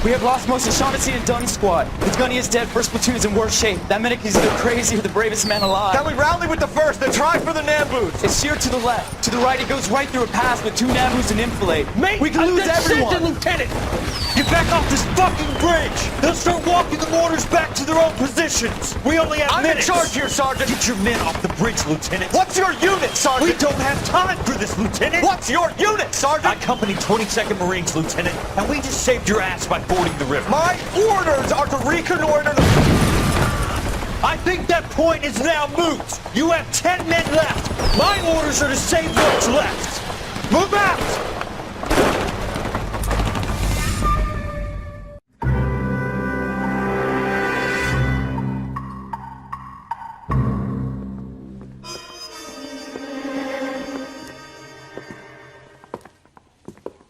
We have lost most of Shaughnessy and Dunn's squad. The gunny is dead, first platoon is in worse shape. That medic is either crazy or the bravest man alive. Can we rally with the first, then try for the Nambus? It's sheer to the left. To the right, it goes right through a pass with 2 Nambus and enfilade. Mate, we can lose everyone! Lieutenant! Get back off this fucking bridge! They'll start walking the mortars back to their own positions! We only have minutes! I'm in charge here, Sergeant! Get your men off the bridge, Lieutenant! What's your unit, Sergeant? We don't have time for this, Lieutenant! What's your unit, Sergeant? I company 22nd Marines, Lieutenant, and we just saved your ass by fording the river. My orders are to reconnoiter the... I think that point is now moot! You have 10 men left! My orders are to save what's left! Move out!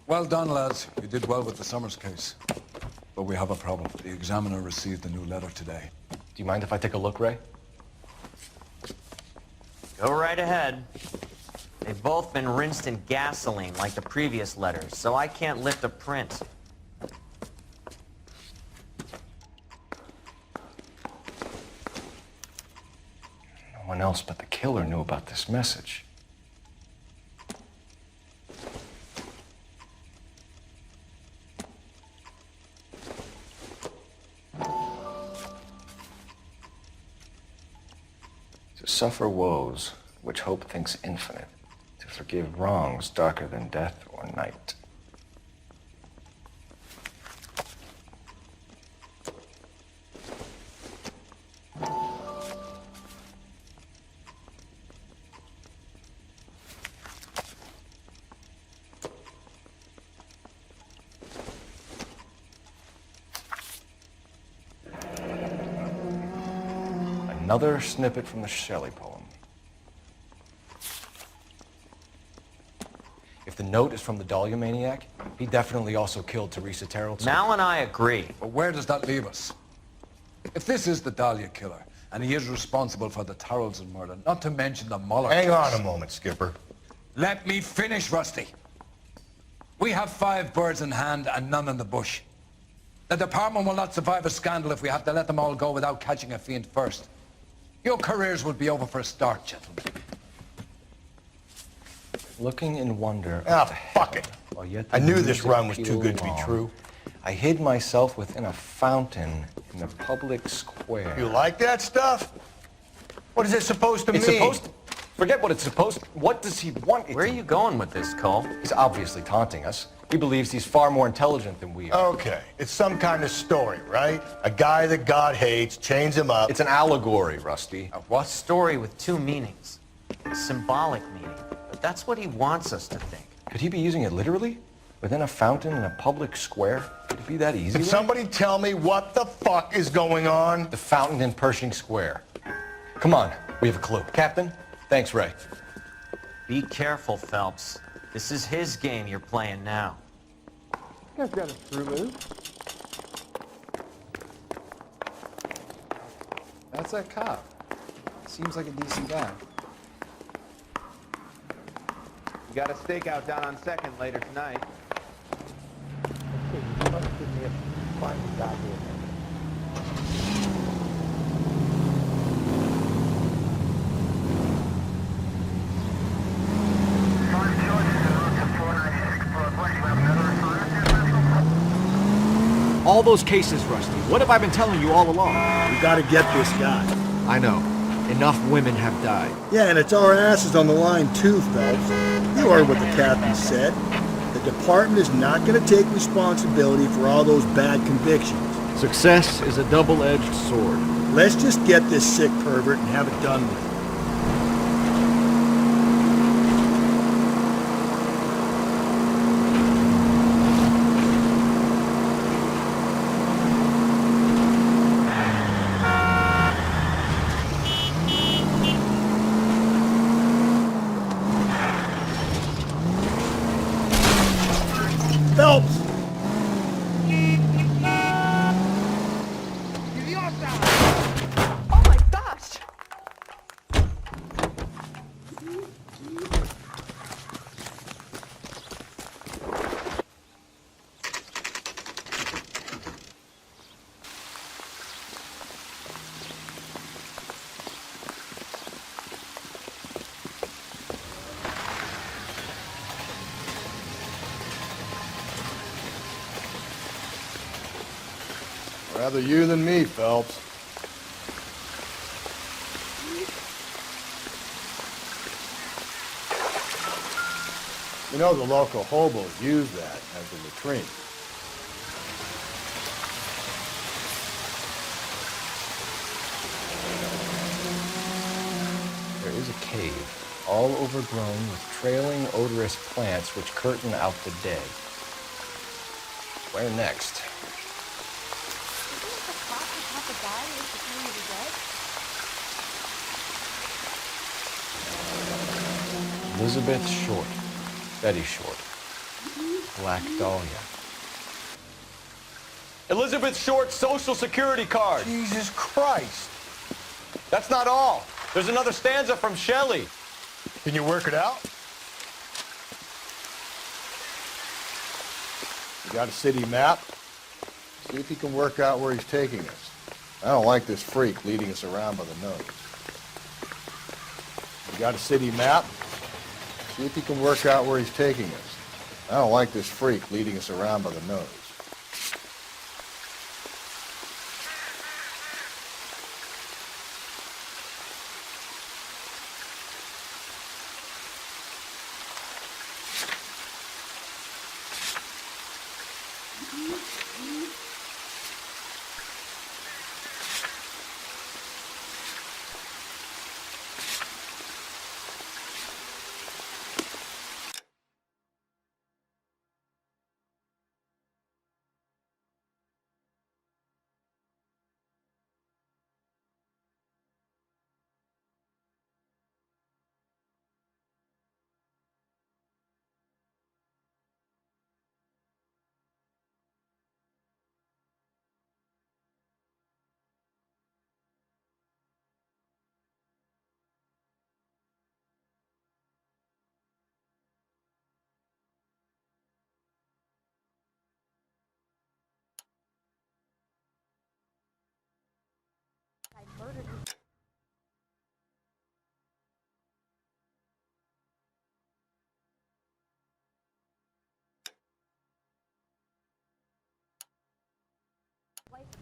Well done, lads. You did well with the Summers case. But we have a problem. The examiner received a new letter today. Do you mind if I take a look, Ray? Go right ahead. They've both been rinsed in gasoline like the previous letters, so I can't lift a print. No one else but the killer knew about this message. To suffer woes which hope thinks infinite, to forgive wrongs darker than death or night. Another snippet from the Shelley poem. If the note is from the Dahlia maniac, he definitely also killed Teresa Terrell. Mal and I agree. But where does that leave us? If this is the Dahlia killer, and he is responsible for the Tarrelson murder, not to mention the Muller Hang case. on a moment, Skipper. Let me finish, Rusty. We have 5 birds in hand and none in the bush. The department will not survive a scandal if we have to let them all go without catching a fiend first. Your careers will be over for a start, gentlemen. Looking in wonder. Ah, fuck it. I knew this run was too good to be true. I hid myself within a fountain in the public square. You like that stuff? What is it supposed to mean? It's supposed to... Forget what it's supposed to... What does he want? Where are you going with this, Cole? He's obviously taunting us. He believes he's far more intelligent than we are. Okay, it's some kind of story, right? A guy that God hates, chains him up. It's an allegory, Rusty. A what? Story with 2 meanings. A symbolic meaning. But that's what he wants us to think. Could he be using it literally? Within a fountain in a public square? Could it be that easy? Can somebody tell me what the fuck is going on? The fountain in Pershing Square. Come on, we have a clue. Captain, thanks, Ray. Be careful, Phelps. This is his game you're playing now. You guys got a screw loose? That's that cop. Seems like a decent guy. You got a stakeout down on 2nd later tonight. Okay, you must give me a fine goddamn. All those cases, Rusty. What have I been telling you all along? We gotta get this guy. I know. Enough women have died. Yeah, and it's our asses on the line too, Phelps. You heard what the captain said. The department is not gonna take responsibility for all those bad convictions. Success is a double-edged sword. Let's just get this sick pervert and have it done with. Phelps! Oh my gosh! Rather you than me, Phelps. You know, the local hobos use that as a latrine. There is a cave, all overgrown with trailing, odorous plants which curtain out the dead. Where next? Elizabeth Short. Betty Short. Black Dahlia. Elizabeth Short's social security card. Jesus Christ. That's not all. There's another stanza from Shelley. Can you work it out? You got a city map? See if you can work out where he's taking us. I don't like this freak leading us around by the nose. You got a city map? See if you can work out where he's taking us. I don't like this freak leading us around by the nose.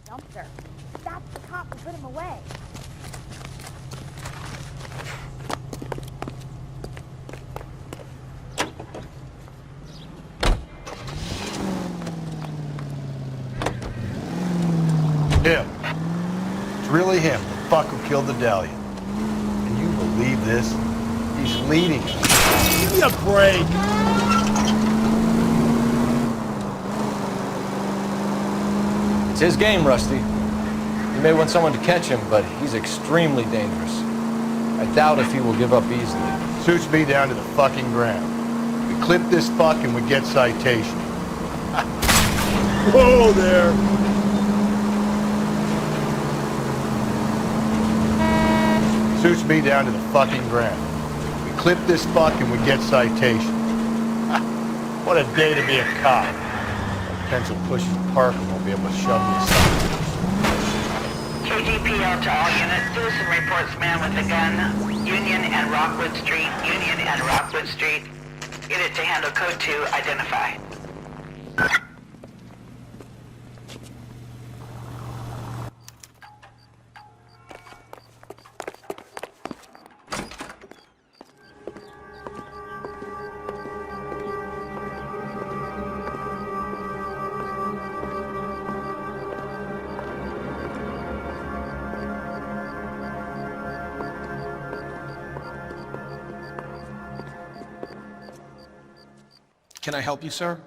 Dumpster. That's the cop who put him away. Him. It's really him, the fuck who killed the Dahlia. Can you believe this? He's leading us. Give me a break. It's his game, Rusty. You may want someone to catch him, but he's extremely dangerous. I doubt if he will give up easily. Suits me down to the fucking ground. We clip this fuck and we get citation. Whoa there. Suits me down to the fucking ground. We clip this fuck and we get citation. What a day to be a cop. Pencil pushes Parker won't be able to shove me aside. KGPL to all units. Citizen reports man with a gun. Union and Rockwood Street. Union and Rockwood Street. Unit to handle code 2. Identify. Can I help you, sir?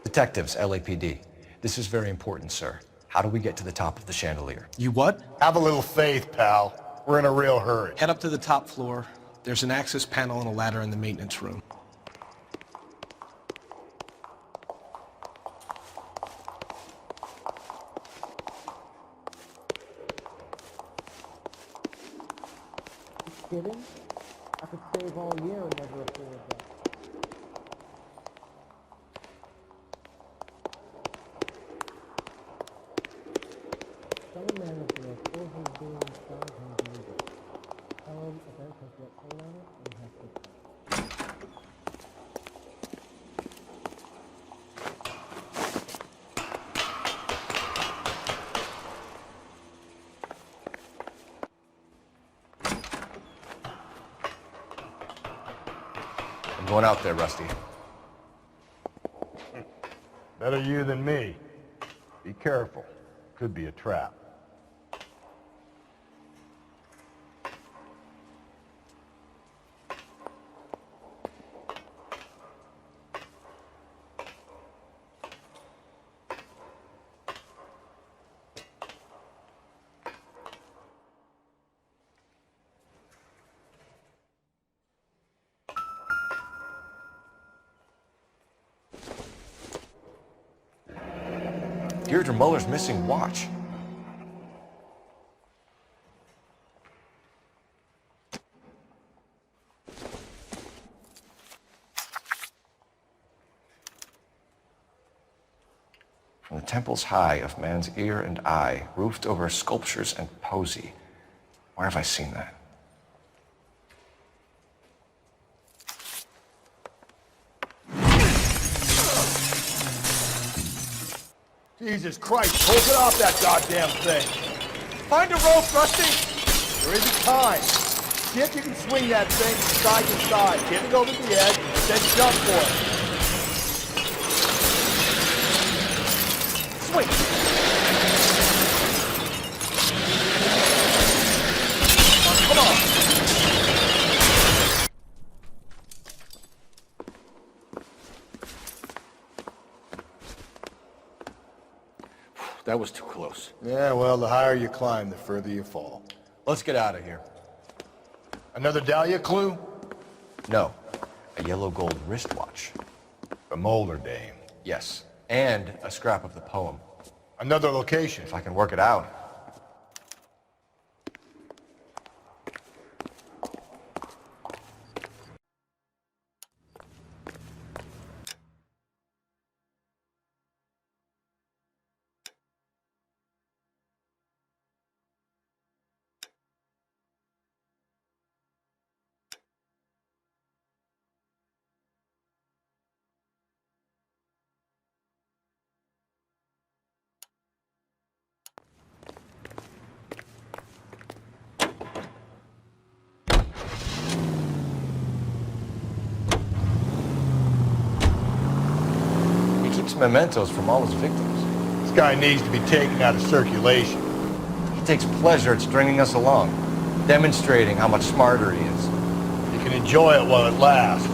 Detectives, LAPD. This is very important, sir. How do we get to the top of the chandelier? You what? Have a little faith, pal. We're in a real hurry. Head up to the top floor. There's an access panel and a ladder in the maintenance room. Kidding? I could save all year and never afford that. Some manager of 400 billion stars on the media. Tell him event has got paint on it and has to pay. I'm going out there, Rusty. Better you than me. Be careful. Could be a trap. Deirdre Muller's missing watch. From the temples high of man's ear and eye, roofed over sculptures and poesy. Where have I seen that? Jesus Christ, hold it off that goddamn thing. Find a rope, Rusty. There isn't time. See if you can swing that thing from side to side. Get it over the edge, then jump for it. Swing. Come on. That was too close. Yeah, well, the higher you climb, the further you fall. Let's get out of here. Another Dahlia clue? No, a yellow gold wristwatch. The Molar Dame. Yes, and a scrap of the poem. Another location. If I can work it out. Mementos from all his victims. This guy needs to be taken out of circulation. He takes pleasure at stringing us along, demonstrating how much smarter he is. You can enjoy it while it lasts.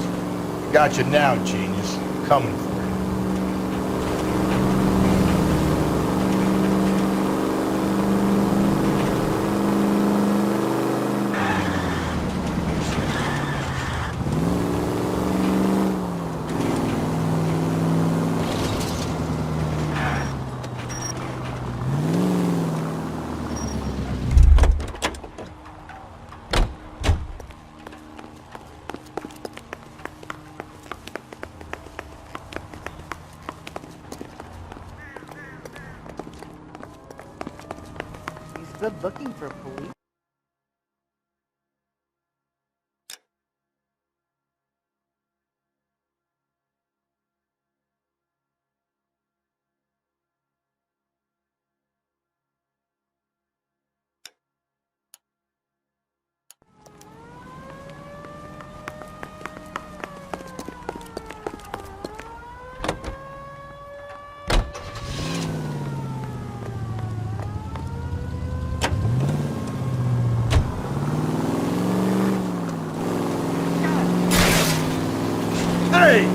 Got you now, genius. Coming for you. Good looking for police. Hey!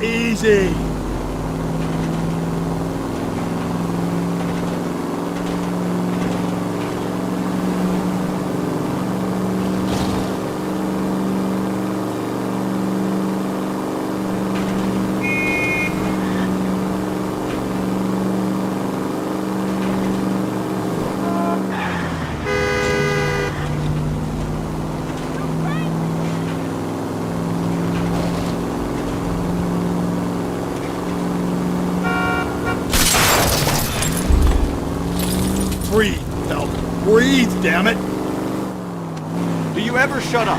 Easy. Breathe, Phelps. Breathe, damn it! Do you ever shut up?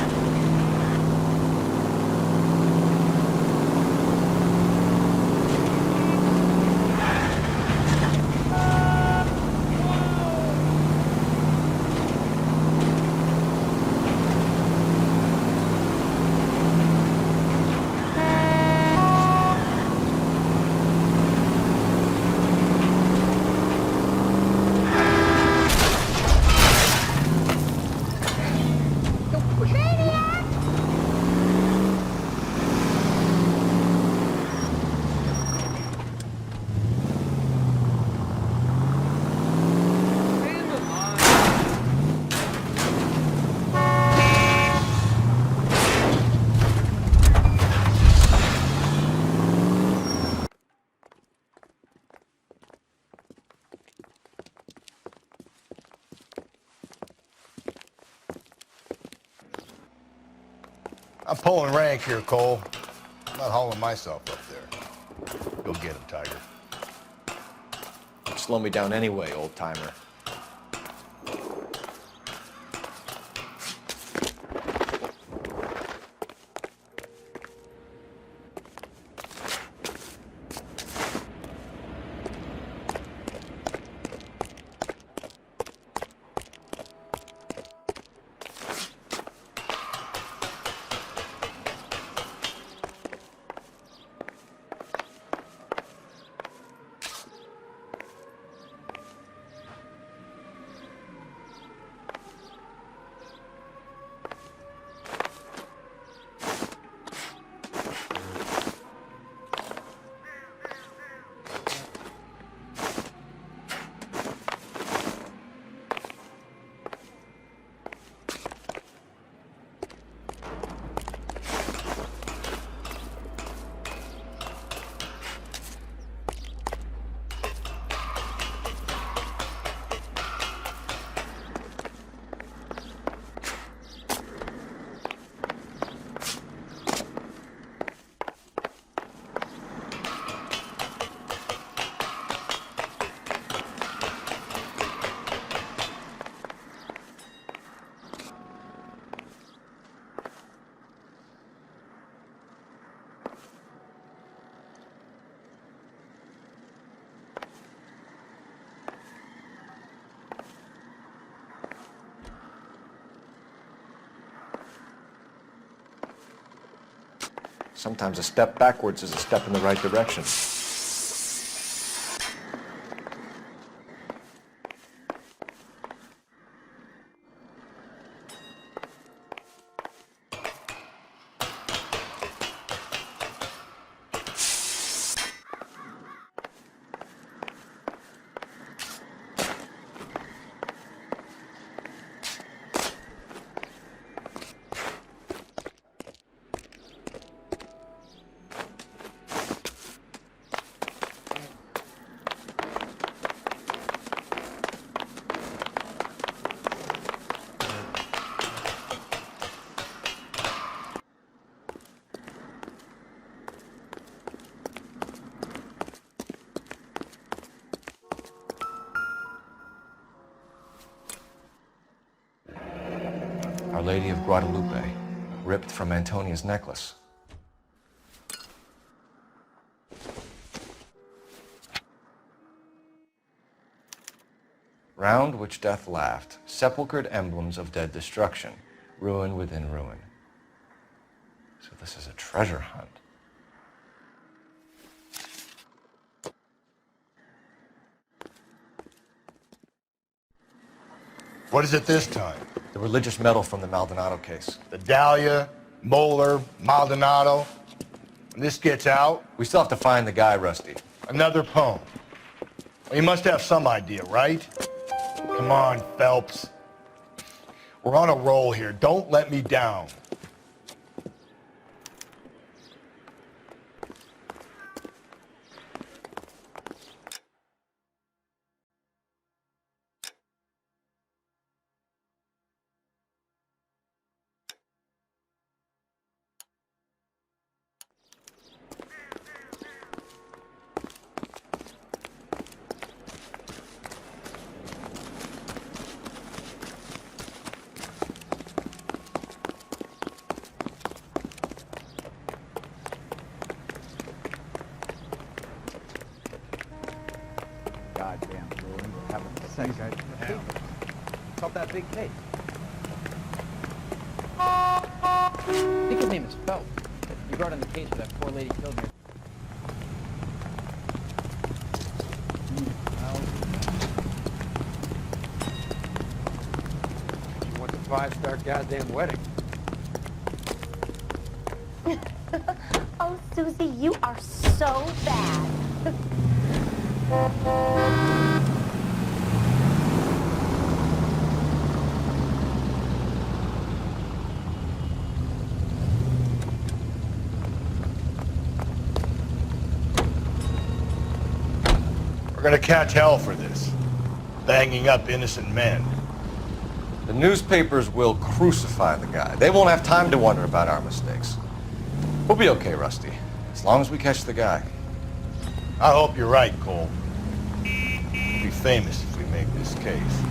I'm pulling rank here, Cole. I'm not hauling myself up there. Go get him, Tiger. Slow me down anyway, old-timer. Sometimes a step backwards is a step in the right direction. Our Lady of Guadalupe, ripped from Antonia's necklace. Round which death laughed, sepulchred emblems of dead destruction, ruin within ruin. So this is a treasure hunt. What is it this time? The religious medal from the Maldonado case. The Dahlia, Moeller, Maldonado. When this gets out... We still have to find the guy, Rusty. Another poem. Well, you must have some idea, right? Come on, Phelps. We're on a roll here. Don't let me down. Goddamn fool. Having a sex guy. It's up that big cake. I think his name is Phelps. He brought in the case where that poor lady killed me. You want the 5-star goddamn wedding. Oh, Susie, you are so bad. We're gonna catch hell for this. Banging up innocent men. The newspapers will crucify the guy. They won't have time to wonder about our mistakes. We'll be okay, Rusty, as long as we catch the guy. I hope you're right, Cole. We'll be famous if we make this case.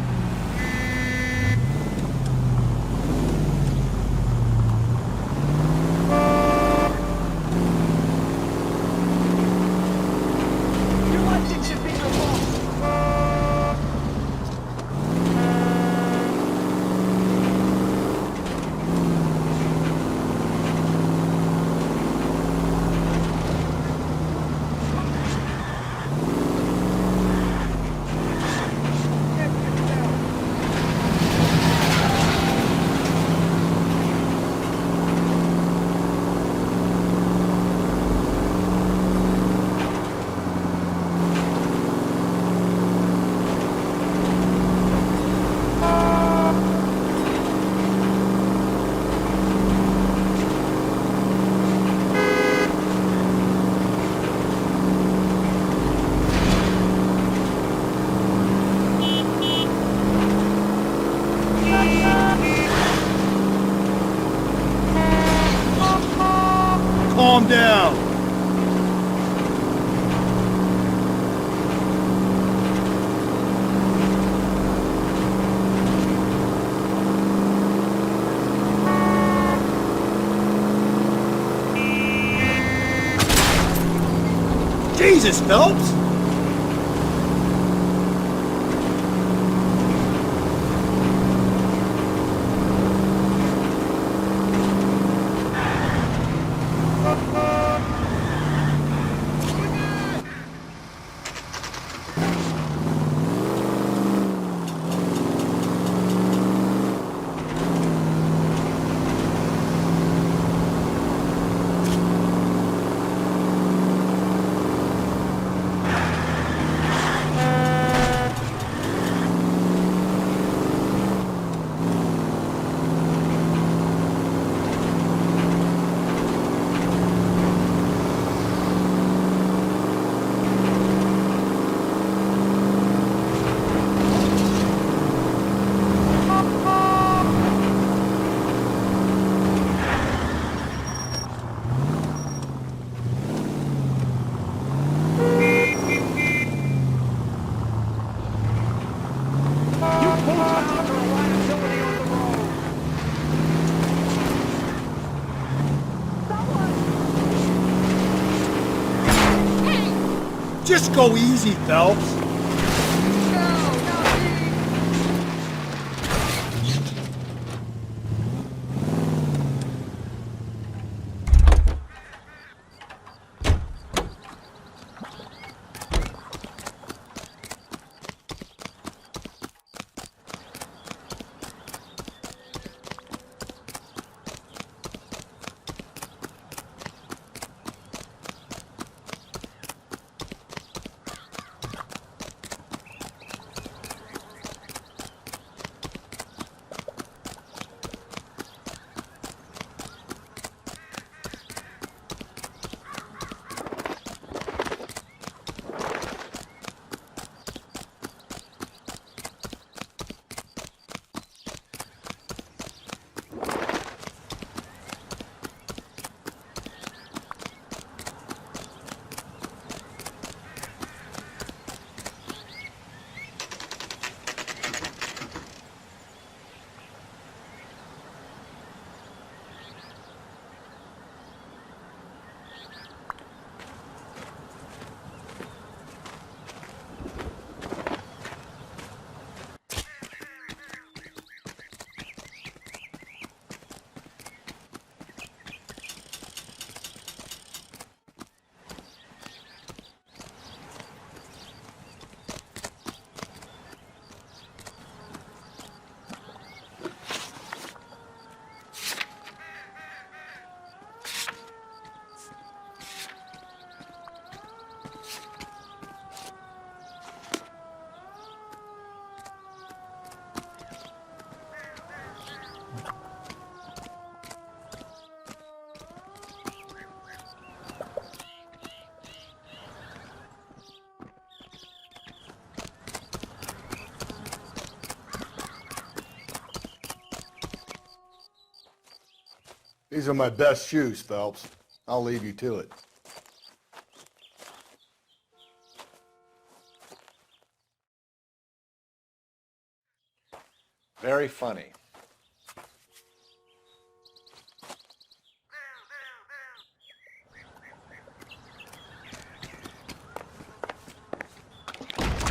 Calm down. Jesus, Phelps! Just go easy, Phelps. These are my best shoes, Phelps. I'll leave you to it. Very funny.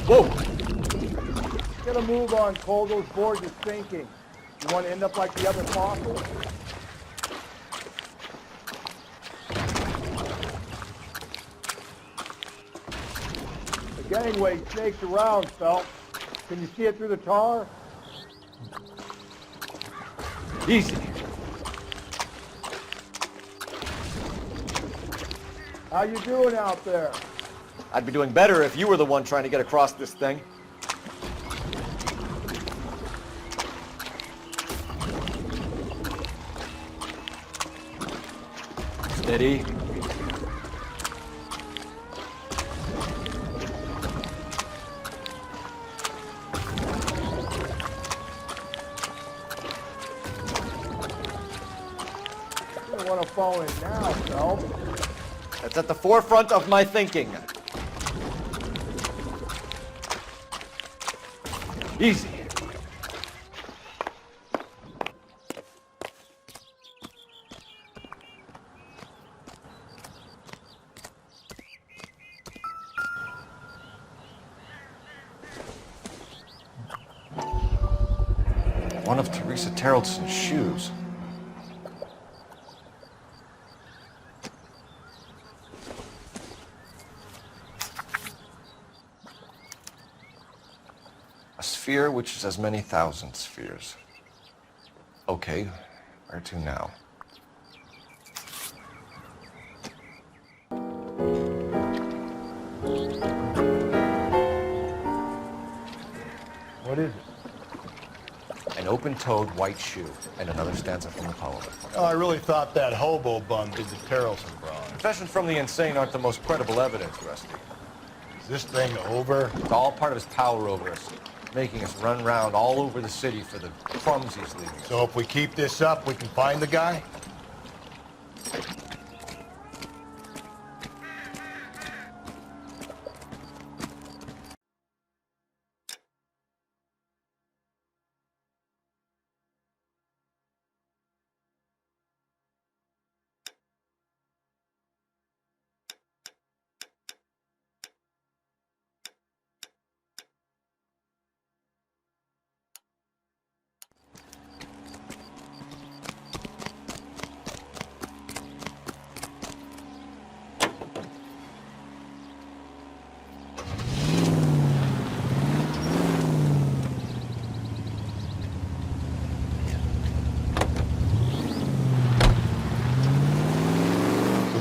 Whoa! Get a move on, Cole. Those boards are sinking. You want to end up like the other fossils? The gangway snakes around, Phelps. Can you see it through the tar? Easy. How you doing out there? I'd be doing better if you were the one trying to get across this thing. Steady. You don't want to fall in now, Phelps. That's at the forefront of my thinking. Easy. One of Teresa Terreldson's shoes. A sphere which is as many thousand spheres. Okay, where to now? What is it? An open-toed white shoe, and another stanza from the poem. Oh, I really thought that hobo bum did the Terrelson broad. Confessions from the insane aren't the most credible evidence, Rusty. Is this thing over? It's all part of his power over us, making us run around all over the city for the crumbs he's leaving us. So if we keep this up, we can find the guy?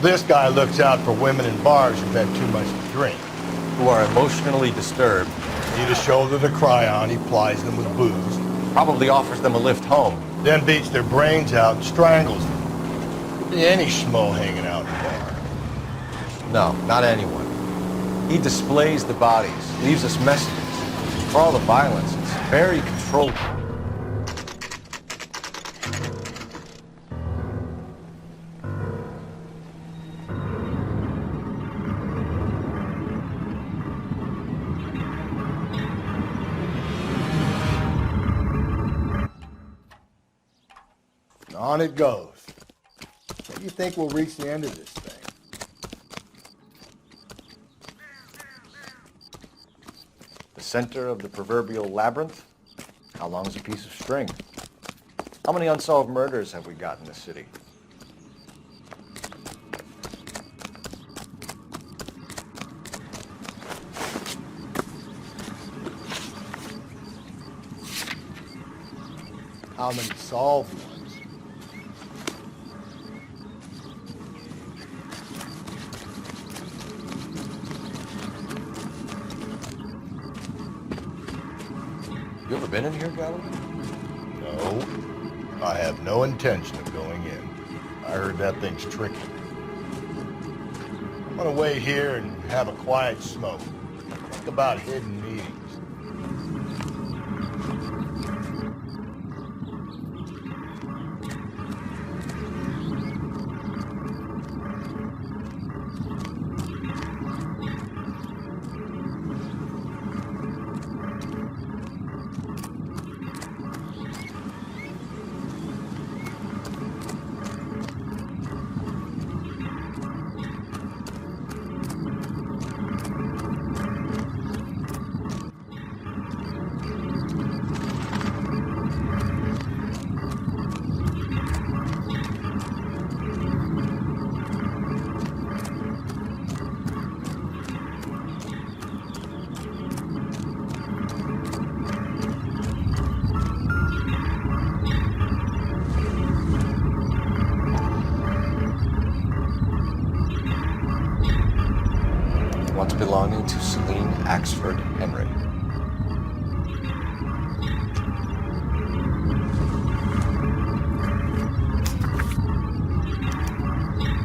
This guy looks out for women in bars who've had too much to drink. Who are emotionally disturbed. Need a shoulder to cry on, he plies them with booze. Probably offers them a lift home. Then beats their brains out and strangles them. Could be any schmo hanging out in the bar. No, not anyone. He displays the bodies, leaves us messages. For all the violence, it's very controlled. On it goes. When do you think we'll reach the end of this thing? The center of the proverbial labyrinth? How long is a piece of string? How many unsolved murders have we got in this city? How many solved ones? You ever been in here, Gallagher? No. I have no intention of going in. I heard that thing's tricky. I'm gonna wait here and have a quiet smoke. Think about hidden meetings. Axford Henry.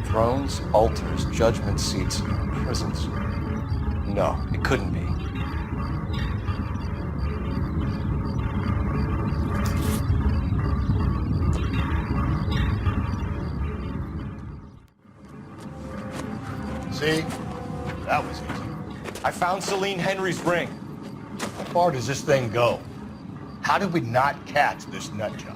Thrones, altars, judgment seats, prisons. No, it couldn't be. See? That was easy. I found Celine Henry's ring. How far does this thing go? How did we not catch this nut job?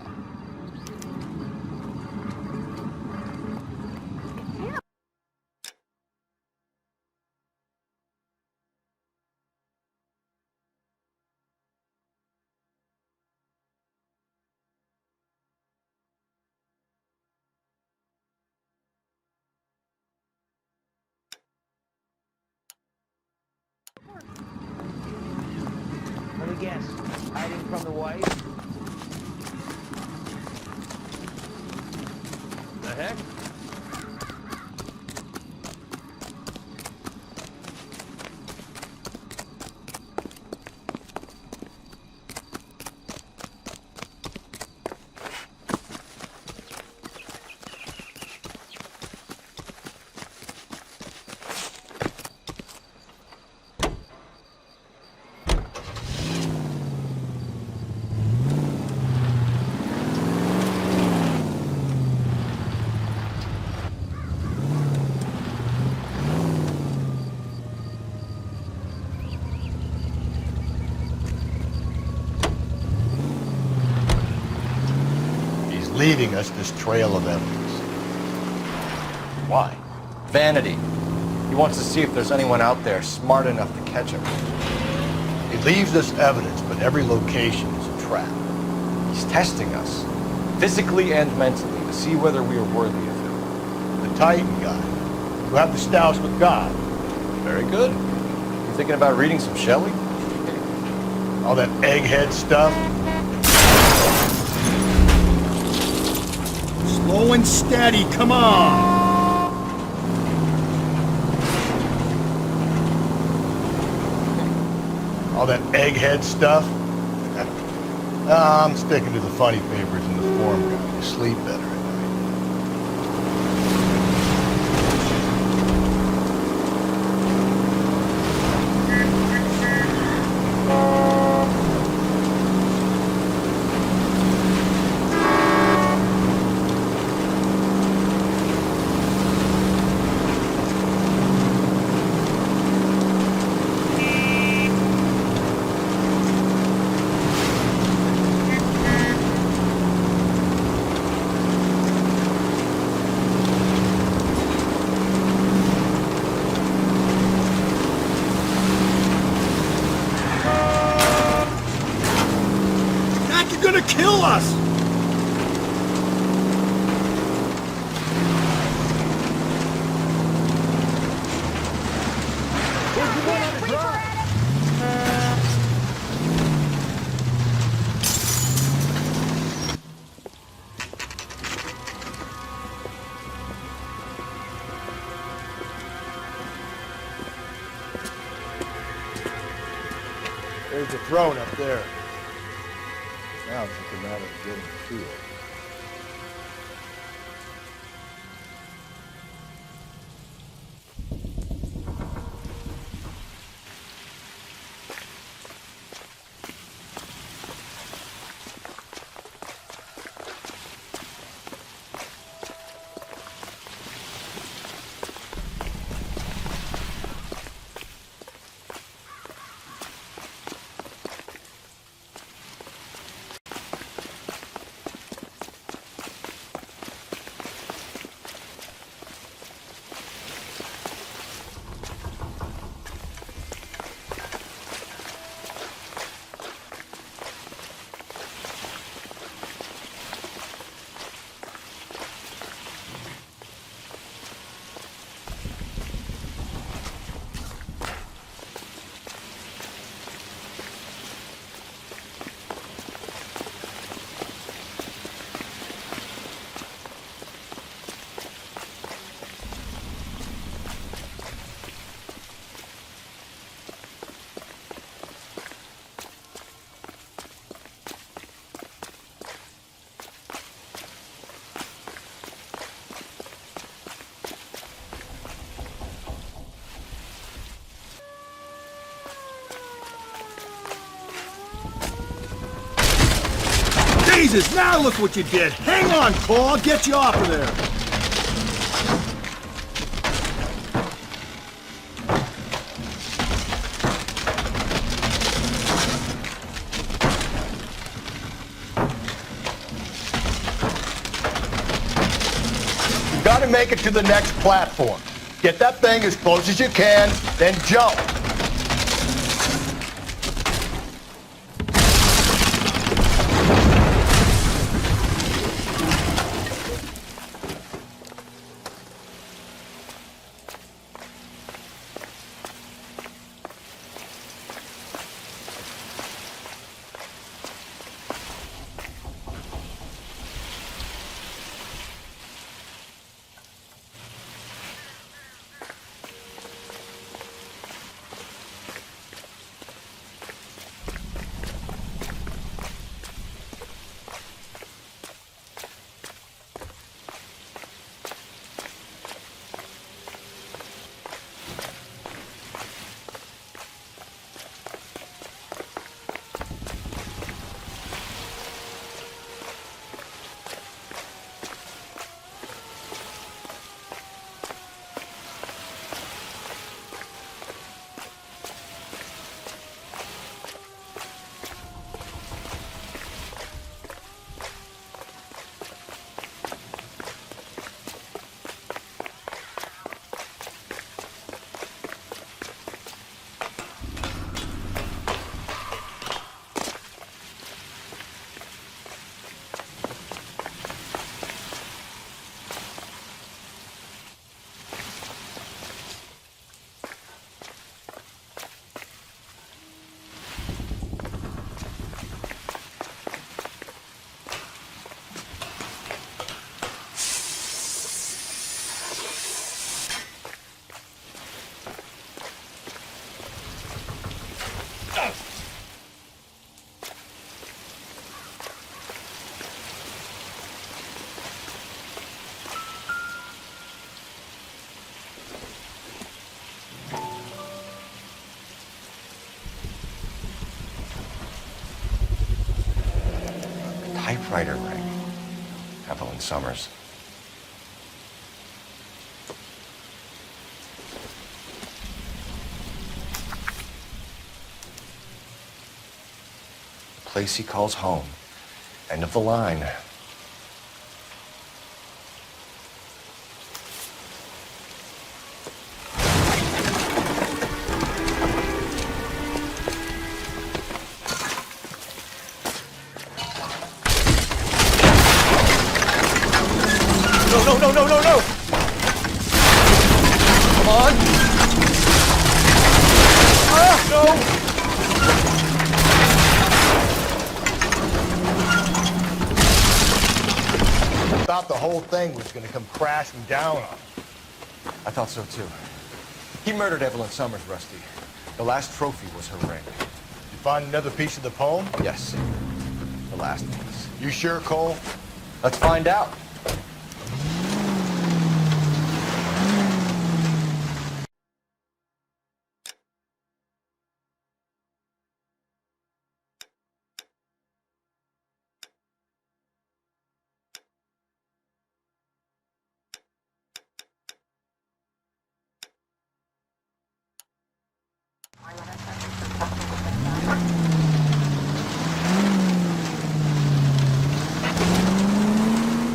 Let me guess. Hiding from the wife? The heck? Leaving us this trail of evidence. Why? Vanity. He wants to see if there's anyone out there smart enough to catch him. He leaves us evidence, but every location is a trap. He's testing us, physically and mentally, to see whether we are worthy of him. The Titan guy, who have the stouts with God. Very good. You thinking about reading some Shelley? All that egghead stuff. Slow and steady, come on! All that egghead stuff? I'm sticking to the funny papers and the form guy. You sleep better at night. Kill us! There's the throne up there. Now it's just a matter of getting to it. Jesus, now look what you did. Hang on, Cole, I'll get you off of there. You gotta make it to the next platform. Get that thing as close as you can, then jump. Typewriter ring. Evelyn Summers. The place he calls home. End of the line. No! Come on! Ah, no! I thought the whole thing was gonna come crashing down on him. I thought so too. He murdered Evelyn Summers, Rusty. The last trophy was her ring. You find another piece of the poem? Yes. The last piece. You sure, Cole? Let's find out.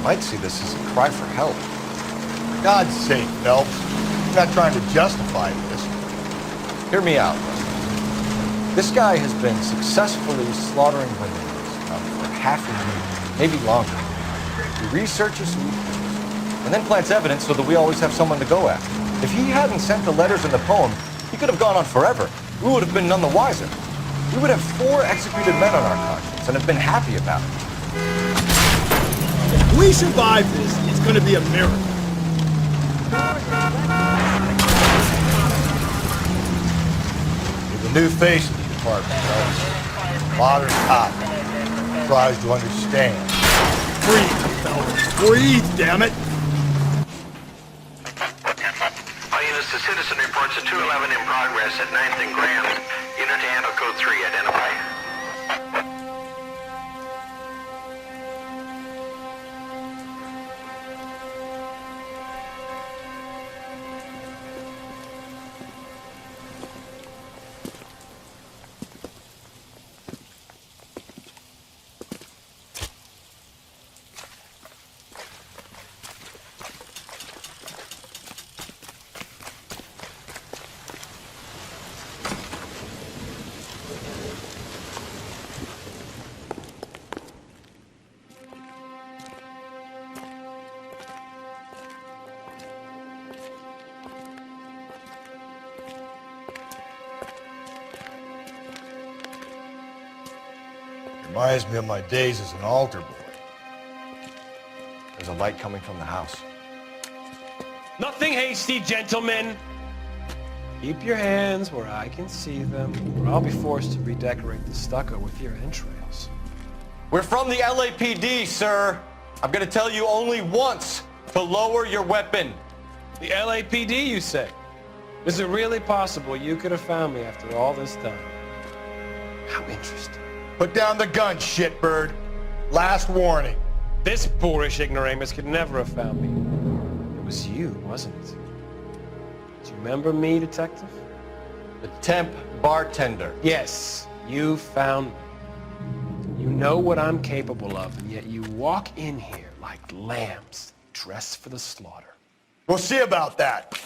Might see this as a cry for help. For God's sake, Phelps. You're not trying to justify this. Hear me out, Rusty. This guy has been successfully slaughtering women for half a year, maybe longer. He researches who he kills, and then plants evidence so that we always have someone to go after. If he hadn't sent the letters in the poem, he could have gone on forever. We would have been none the wiser. We would have 4 executed men on our conscience and have been happy about it. If we survive this, it's gonna be a miracle. There's a new face in the department, Phelps. Modern cop. Tries to understand. Breathe, Phelps. Breathe, damn it! All units to citizen reports at 211 in progress at 9th and Grand. Unit to handle code 3, identify. Reminds me of my days as an altar boy. There's a light coming from the house. Nothing hasty, gentlemen. Keep your hands where I can see them, or I'll be forced to redecorate the stucco with your entrails. We're from the LAPD, sir. I'm gonna tell you only once to lower your weapon. The LAPD, you say? Is it really possible you could have found me after all this time? How interesting. Put down the gun, shitbird. Last warning. This boorish ignoramus could never have found me. It was you, wasn't it? Do you remember me, detective? The temp bartender. Yes, you found me. You know what I'm capable of, and yet you walk in here like lambs dressed for the slaughter. We'll see about that.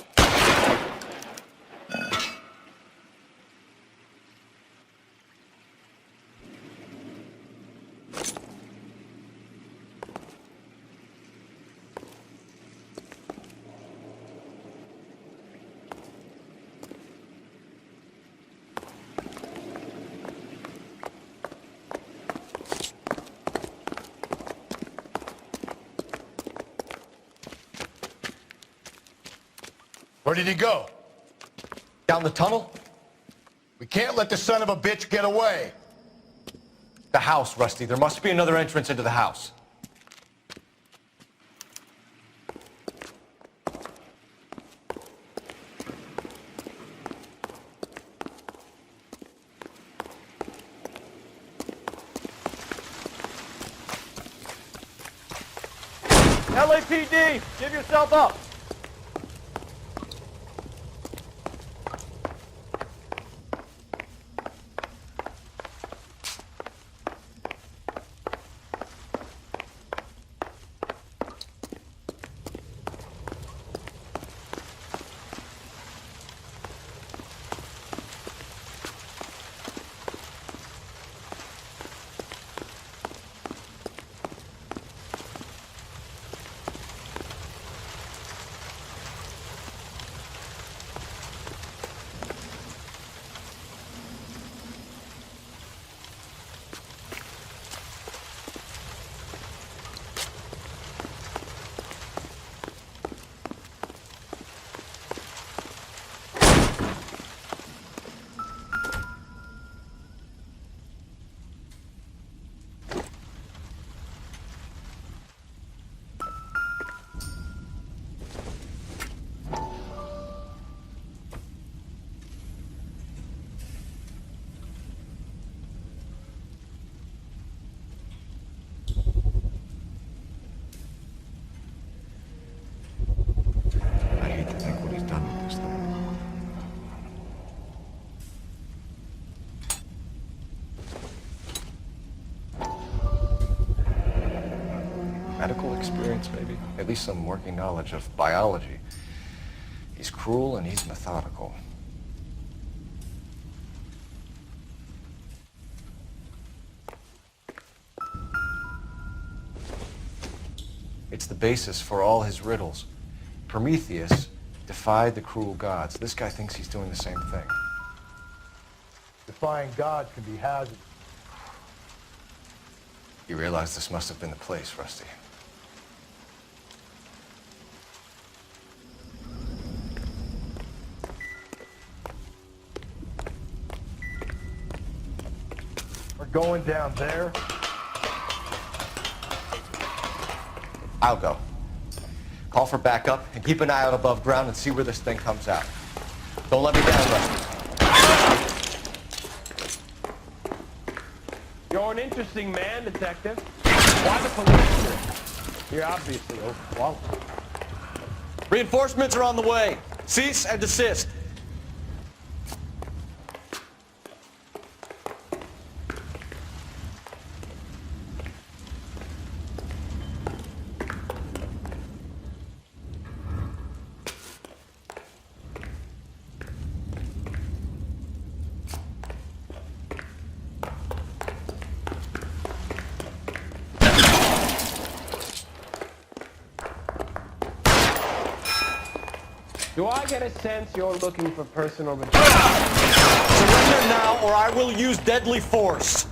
Where did he go? Down the tunnel? We can't let the son of a bitch get away. The house, Rusty. There must be another entrance into the house. LAPD, give yourself up. Medical experience, maybe. At least some working knowledge of biology. He's cruel and he's methodical. It's the basis for all his riddles. Prometheus defied the cruel gods. This guy thinks he's doing the same thing. Defying gods can be hazardous. You realize this must have been the place, Rusty. We're going down there. I'll go. Call for backup and keep an eye out above ground and see where this thing comes out. Don't let me down, Rusty. You're an interesting man, detective. Why the police? You're obviously overqualified. Reinforcements are on the way. Cease and desist. Do I get a sense you're looking for personal redemption? Surrender now or I will use deadly force.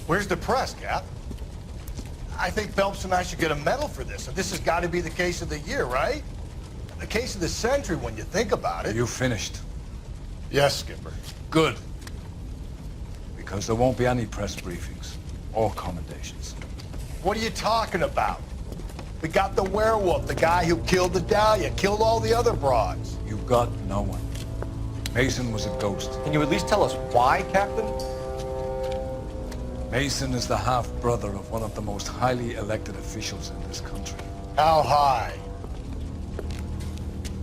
Where's the press, Cap? I think Phelps and I should get a medal for this, and this has got to be the case of the year, right? The case of the century when you think about it. You finished? Yes, Skipper. Good. Because there won't be any press briefings or commendations. What are you talking about? We got the werewolf, the guy who killed the Dahlia, killed all the other broads. You got no one. Mason was a ghost. Can you at least tell us why, Captain? Mason is the half-brother of one of the most highly elected officials in this country. How high?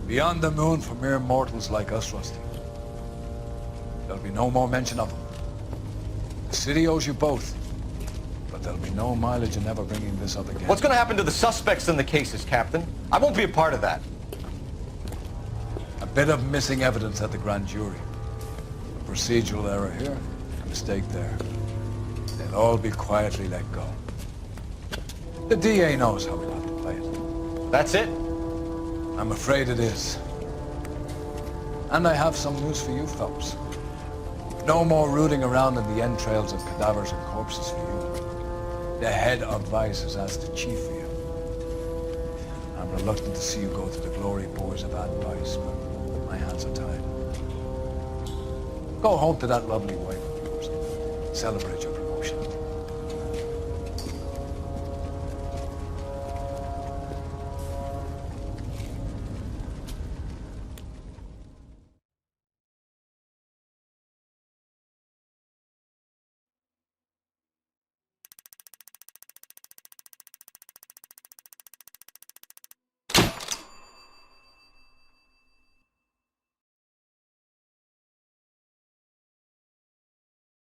Beyond the moon for mere mortals like us, Rusty. There'll be no more mention of him. The city owes you both, but there'll be no mileage in ever bringing this up again. What's going to happen to the suspects in the cases, Captain? I won't be a part of that. A bit of missing evidence at the grand jury. A procedural error here, a mistake there. They'll all be quietly let go. The DA knows how we got to play it. That's it? I'm afraid it is. And I have some news for you, Phelps. No more rooting around in the entrails of cadavers and corpses for you. The head of Vice has asked the chief for you. I'm reluctant to see you go to the glory boards of advice, but my hands are tied. Go home to that lovely wife of yours. Celebrate your promotion.